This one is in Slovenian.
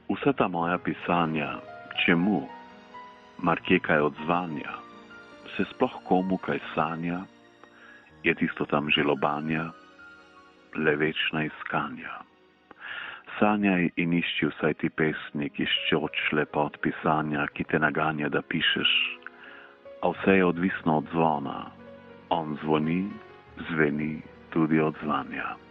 Vsa ta moja pisanja, čemu, mar kje kaj odzvanja, se sploh komu kaj sanja, je tisto tam že lobanja, le večna iskanja. Sanjaj in išči vsaj ti pesnik, iščoč lepot pisanja, ki te naganja, da pišeš, a vse je odvisno od zvona, on zvoni, zveni tudi od zvanja.